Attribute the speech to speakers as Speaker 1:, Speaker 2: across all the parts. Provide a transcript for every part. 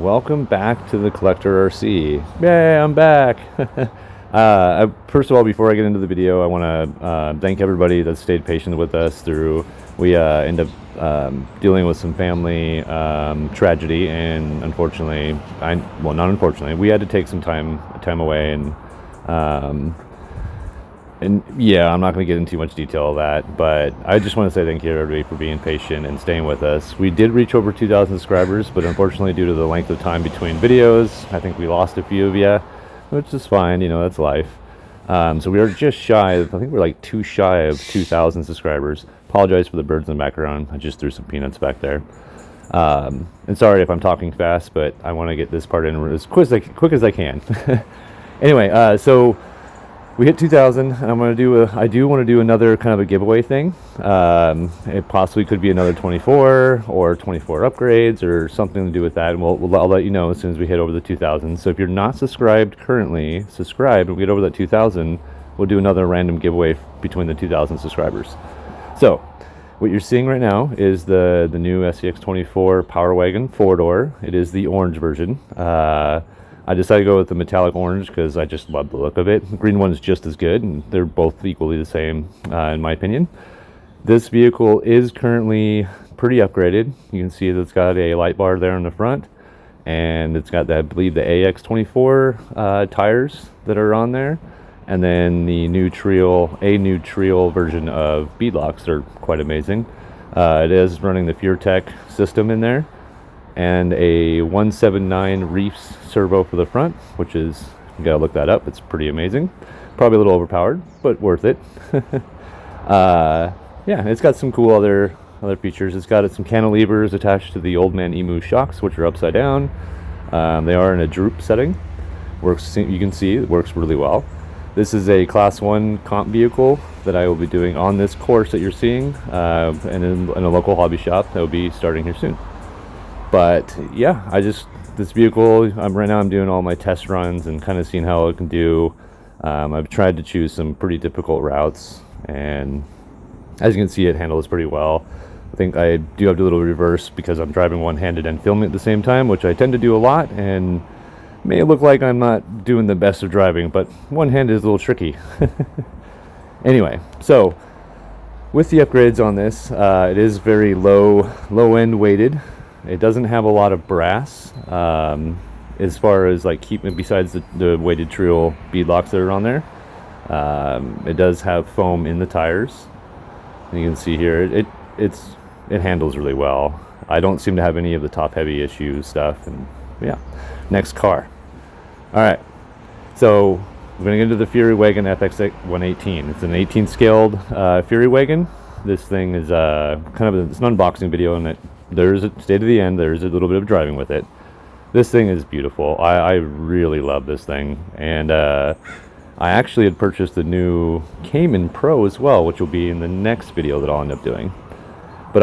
Speaker 1: welcome back to the Collector RC. Yay, I'm back! First of all, before I get into the video, I want to thank everybody that stayed patient with us through. We ended up dealing with some family tragedy, and unfortunately, well, not unfortunately, we had to take some time away, and yeah, I'm not going to get into too much detail of that, but I just want to say thank you to everybody for being patient and staying with us. We did reach over 2,000 subscribers, but unfortunately, due to the length of time between videos, I think we lost a few of you, which is fine, you know, that's life. So we are just shy of, I think we're like too shy of 2,000 subscribers. Apologize for the birds in the background. I just threw some peanuts back there. And sorry if I'm talking fast, but I want to get this part in as quick as I can. Anyway, so we hit 2,000, and I do want to do another kind of a giveaway thing. It possibly could be another 24 or 24 upgrades or something to do with that, and I'll let you know as soon as we hit over the 2,000. So if you're not subscribed currently, subscribe, and we get over that 2,000, we'll do another random giveaway between the 2,000 subscribers. So what you're seeing right now is the new SCX24 Power Wagon 4-door. It is the orange version. I decided to go with the metallic orange because I just love the look of it. The green one is just as good, and they're both equally the same, in my opinion. This vehicle is currently pretty upgraded. You can see that it's got a light bar there in the front, and it's got, I believe, the AX24 tires that are on there, and then the new trio version of beadlocks. They're quite amazing. It is running the Furitek system in there, and a 179 Reefs servo for the front, which is, you gotta look that up, it's pretty amazing. Probably a little overpowered, but worth it. Yeah, it's got some cool other features. It's got some cantilevers attached to the Old Man Emu shocks, which are upside down. They are in a droop setting. Works, you can see it works really well. This is a class 1 comp vehicle that I will be doing on this course that you're seeing, and in a local hobby shop that will be starting here soon. But yeah, this vehicle, right now I'm doing all my test runs and kind of seeing how it can do. I've tried to choose some pretty difficult routes, and as you can see, it handles pretty well. I think I do have to do a little reverse because I'm driving one-handed and filming at the same time, which I tend to do a lot, and may look like I'm not doing the best of driving, but one-handed is a little tricky. Anyway, so with the upgrades on this, it is very low-end weighted. It doesn't have a lot of brass as far as like besides the weighted trio beadlocks that are on there. It does have foam in the tires, and you can see here it handles really well. I don't seem to have any of the top heavy issues stuff. And yeah, next car. All right, so we're gonna get into the Fury Wagon FX118. It's an 18 scaled Fury Wagon. This thing is it's an unboxing video, and there's a stay to the end. There's a little bit of driving with it. This thing is beautiful. I really love this thing, and I actually had purchased the new Cayman Pro as well, which will be in the next video that I'll end up doing. But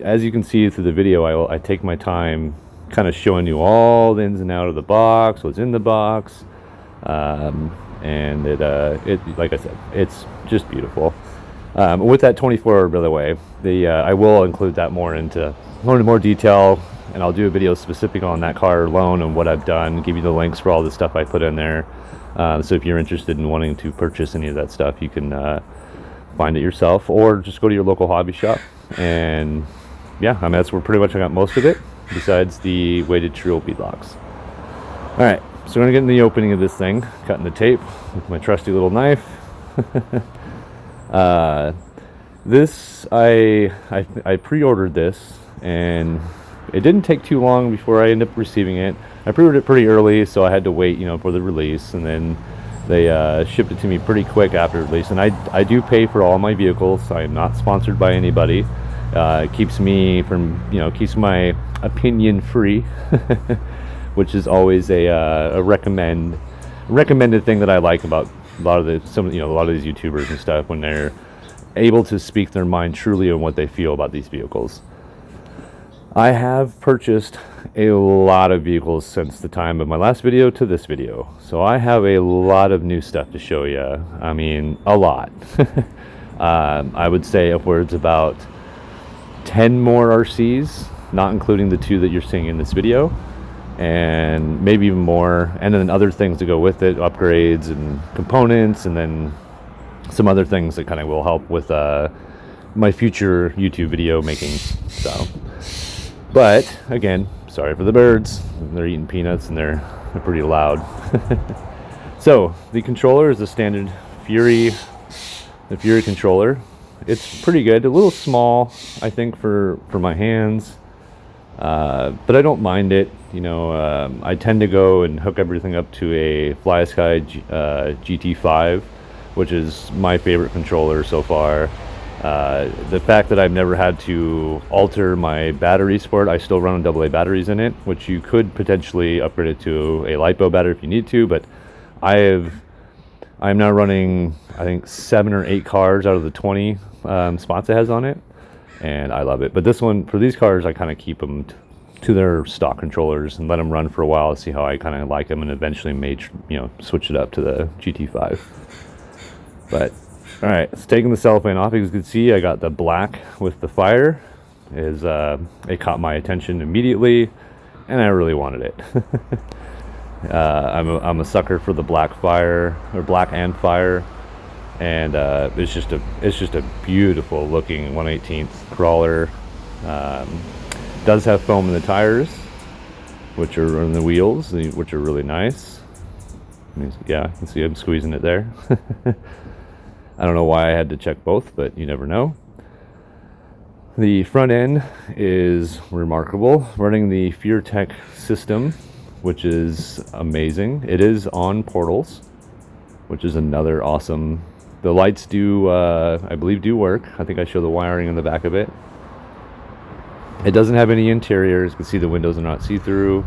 Speaker 1: as you can see through the video, I take my time kind of showing you all the ins and outs of the box, what's in the box, and it like I said, it's just beautiful. With that 24, by the way, I will include that more into more detail, and I'll do a video specific on that car alone and what I've done, give you the links for all the stuff I put in there. So if you're interested in wanting to purchase any of that stuff, you can find it yourself, or just go to your local hobby shop. And yeah, I mean, that's where pretty much I got most of it, besides the weighted trio beadlocks. All right, so we're gonna get in the opening of this thing, cutting the tape with my trusty little knife. This I pre-ordered this, and it didn't take too long before I ended up receiving it. I pre-ordered it pretty early, so I had to wait, for the release, and then they shipped it to me pretty quick after release. And I do pay for all my vehicles. I am not sponsored by anybody. It keeps me from, keeps my opinion free, which is always a recommended thing that I like about a lot of these YouTubers and stuff, when they're able to speak their mind truly on what they feel about these vehicles. I have purchased a lot of vehicles since the time of my last video to this video, so I have a lot of new stuff to show you. I mean, a lot. I would say upwards about 10 more RCs, not including the 2 that you're seeing in this video. and maybe even more, and then other things to go with it, upgrades and components, and then some other things that kind of will help with my future YouTube video making. So, but again, sorry for the birds. They're eating peanuts and they're pretty loud. So the controller is the standard the Fury controller. It's pretty good. A little small, I think, for my hands, but I don't mind it. You know, I tend to go and hook everything up to a FlySky GT5, which is my favorite controller so far. The fact that I've never had to alter my batteries for it, I still run AA batteries in it, which you could potentially upgrade it to a LiPo battery if you need to, but I'm now running, I think, 7 or 8 cars out of the 20 spots it has on it, and I love it. But this one, for these cars, I kind of keep them to their stock controllers and let them run for a while to see how I kind of like them, and eventually may, switch it up to the GT5. But all right, it's taking the cellophane off. As you can see, I got the black with the fire. It caught my attention immediately, and I really wanted it. I'm a sucker for the black fire, or black and fire, and it's just a beautiful looking 1/18 crawler. Does have foam in the tires, which are on the wheels, which are really nice. Yeah, you can see I'm squeezing it there. I don't know why I had to check both, but you never know. The front end is remarkable, running the Furitek system, which is amazing. It is on portals, which is another awesome. The lights do, I believe, do work. I think I show the wiring in the back of it. It doesn't have any interiors. You can see the windows are not see-through.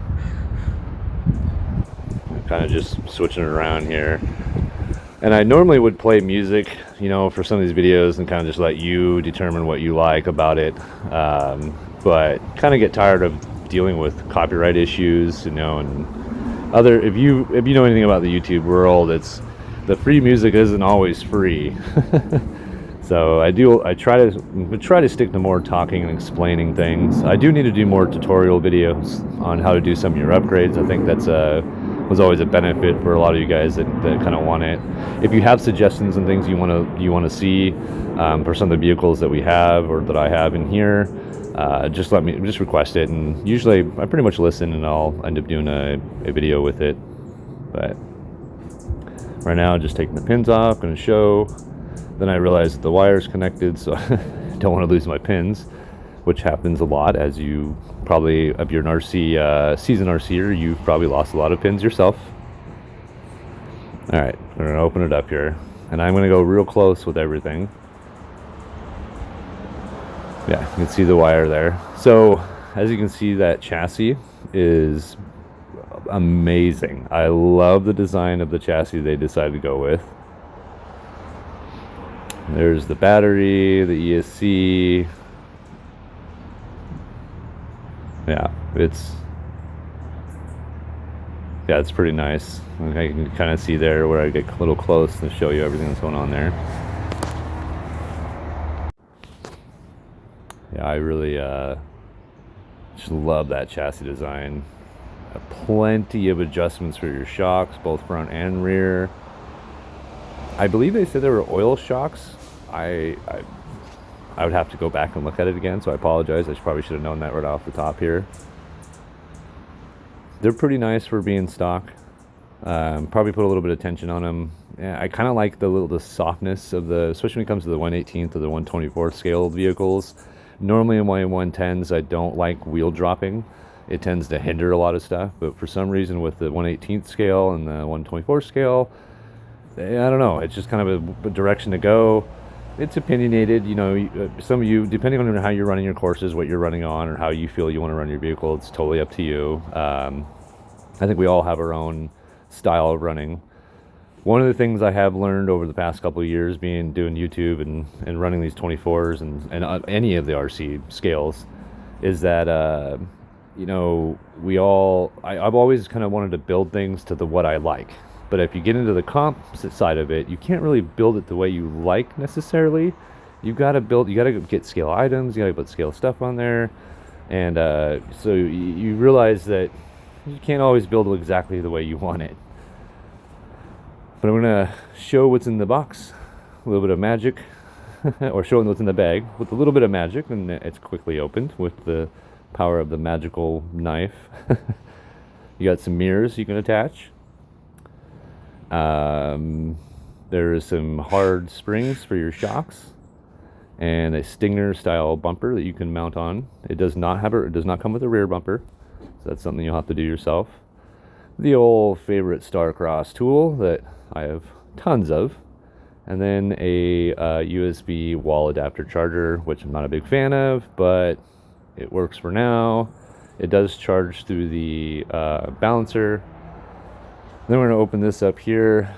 Speaker 1: Kind of just switching it around here. And I normally would play music, for some of these videos and kind of just let you determine what you like about it. But kind of get tired of dealing with copyright issues, and other. If you know anything about the YouTube world, it's the free music isn't always free. So I try to stick to more talking and explaining things. I do need to do more tutorial videos on how to do some of your upgrades. I think that's was always a benefit for a lot of you guys that kind of want it. If you have suggestions and things you want to see for some of the vehicles that we have or that I have in here, just request it, and usually I pretty much listen, and I'll end up doing a video with it. But right now, just taking the pins off, going to show. Then I realized that the wire's connected, so I don't want to lose my pins, which happens a lot. As you probably, if you're an RC seasoned RCer, you've probably lost a lot of pins yourself. All right, we're gonna open it up here, and I'm gonna go real close with everything. Yeah, you can see the wire there. So as you can see, that chassis is amazing. I love the design of the chassis they decided to go with. There's the battery, the ESC. Yeah, it's pretty nice. I can kind of see there where I get a little close and show you everything that's going on there. Yeah, I really just love that chassis design. Plenty of adjustments for your shocks, both front and rear. I believe they said they were oil shocks. I would have to go back and look at it again, so I apologize. I probably should have known that right off the top here. They're pretty nice for being stock. Probably put a little bit of tension on them. Yeah, I kind of like the softness of especially when it comes to the 1/18th or the 1/24th scale vehicles. Normally in my 110s, I don't like wheel dropping. It tends to hinder a lot of stuff, but for some reason with the 1/18th scale and the 1/24th scale, I don't know, it's just kind of a direction to go. It's opinionated, some of you, depending on how you're running your courses, what you're running on, or how you feel you want to run your vehicle, it's totally up to you. I think we all have our own style of running. One of the things I have learned over the past couple of years doing YouTube and running these 24s and any of the RC scales is that, I've always kind of wanted to build things to what I like. But if you get into the composite side of it, you can't really build it the way you like necessarily. You got to get scale items, you got to put scale stuff on there. And so you realize that You can't always build it exactly the way you want it. But I'm gonna show what's in the box, a little bit of magic, or showing what's in the bag with a little bit of magic, and it's quickly opened with the power of the magical knife. You got some mirrors you can attach. There is some hard springs for your shocks, and a Stinger style bumper that you can mount on. It does not come with a rear bumper, so that's something you'll have to do yourself. The old favorite Starcross tool that I have tons of, and then a USB wall adapter charger, which I'm not a big fan of, but it works for now. It does charge through the balancer. Then we're going to open this up here.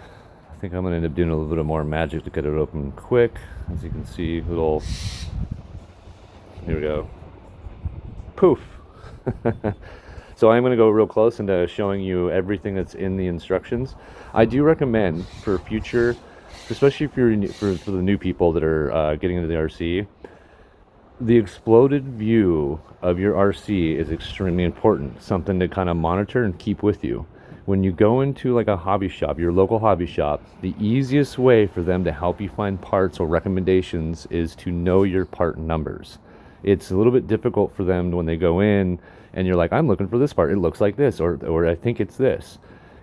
Speaker 1: I think I'm going to end up doing a little bit more magic to get it open quick. As you can see, here we go. Poof. So I'm going to go real close into showing you everything that's in the instructions. I do recommend for future, especially if you're for the new people that are getting into the RC, the exploded view of your RC is extremely important. Something to kind of monitor and keep with you. When you go into like a hobby shop, your local hobby shop, the easiest way for them to help you find parts or recommendations is to know your part numbers. It's a little bit difficult for them when they go in and you're like, I'm looking for this part, it looks like this, or I think it's this.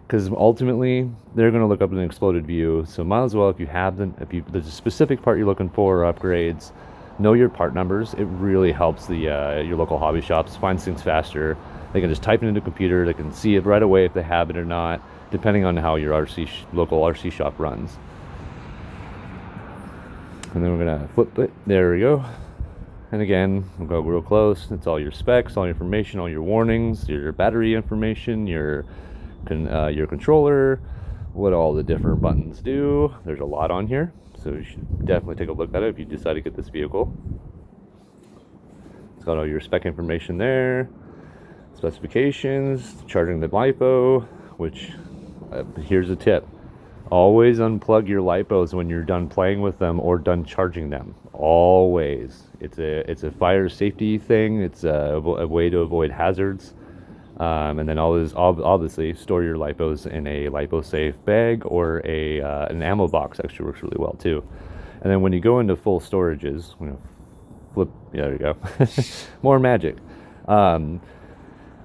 Speaker 1: Because ultimately, they're going to look up an exploded view. So might as well, if there's a specific part you're looking for or upgrades, know your part numbers. It really helps your local hobby shops find things faster. They can just type it into a computer. They can see it right away if they have it or not, depending on how your local RC shop runs. And then we're going to flip it. There we go. And again, we'll go real close. It's all your specs, all your information, all your warnings, your battery information, your controller, what all the different buttons do. There's a lot on here, so you should definitely take a look at it if you decide to get this vehicle. It's got all your spec information there, specifications, charging the LiPo, which here's a tip. Always unplug your LiPos when you're done playing with them or done charging them. Always. It's a fire safety thing. It's a way to avoid hazards. And then always, obviously, store your LiPos in a LiPo safe bag or an ammo box. Actually works really well too. And then when you go into full storages, flip. Yeah, there you go. More magic.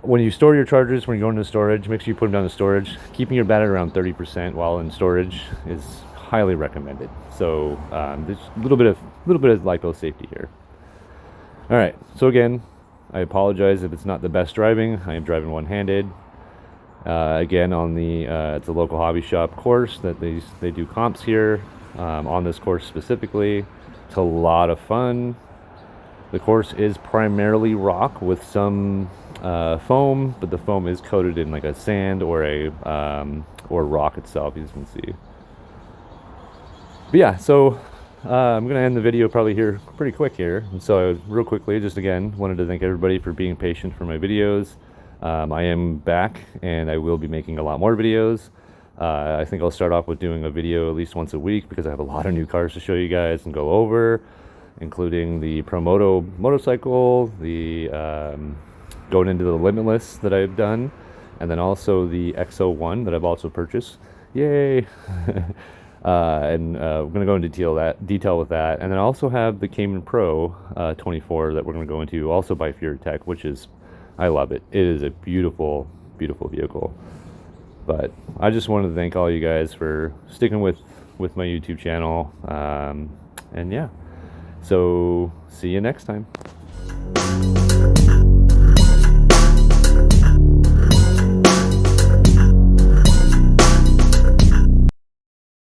Speaker 1: When you store your chargers, when you go into storage, make sure you put them down in storage. Keeping your battery around 30% while in storage is highly recommended. So there's a little bit of LiPo safety here. All right. So again, I apologize if it's not the best driving. I am driving one-handed. Again, on it's a local hobby shop course that they do comps here. On this course specifically, it's a lot of fun. The course is primarily rock with some foam, but the foam is coated in like a sand or or rock itself, as you can see. But yeah, so I'm gonna end the video probably here pretty quick here. And so real quickly, just again, wanted to thank everybody for being patient for my videos. I am back and I will be making a lot more videos. I think I'll start off with doing a video at least once a week because I have a lot of new cars to show you guys and go over, including the Promoto motorcycle, the going into the Limitless that I've done, and then also the XO1 that I've also purchased. Yay! And we're going to go into detail with that. And then I also have the Cayman Pro 24 that we're going to go into, also by Furitek, which is, I love it. It is a beautiful, beautiful vehicle. But I just wanted to thank all you guys for sticking with my YouTube channel. And yeah, so see you next time.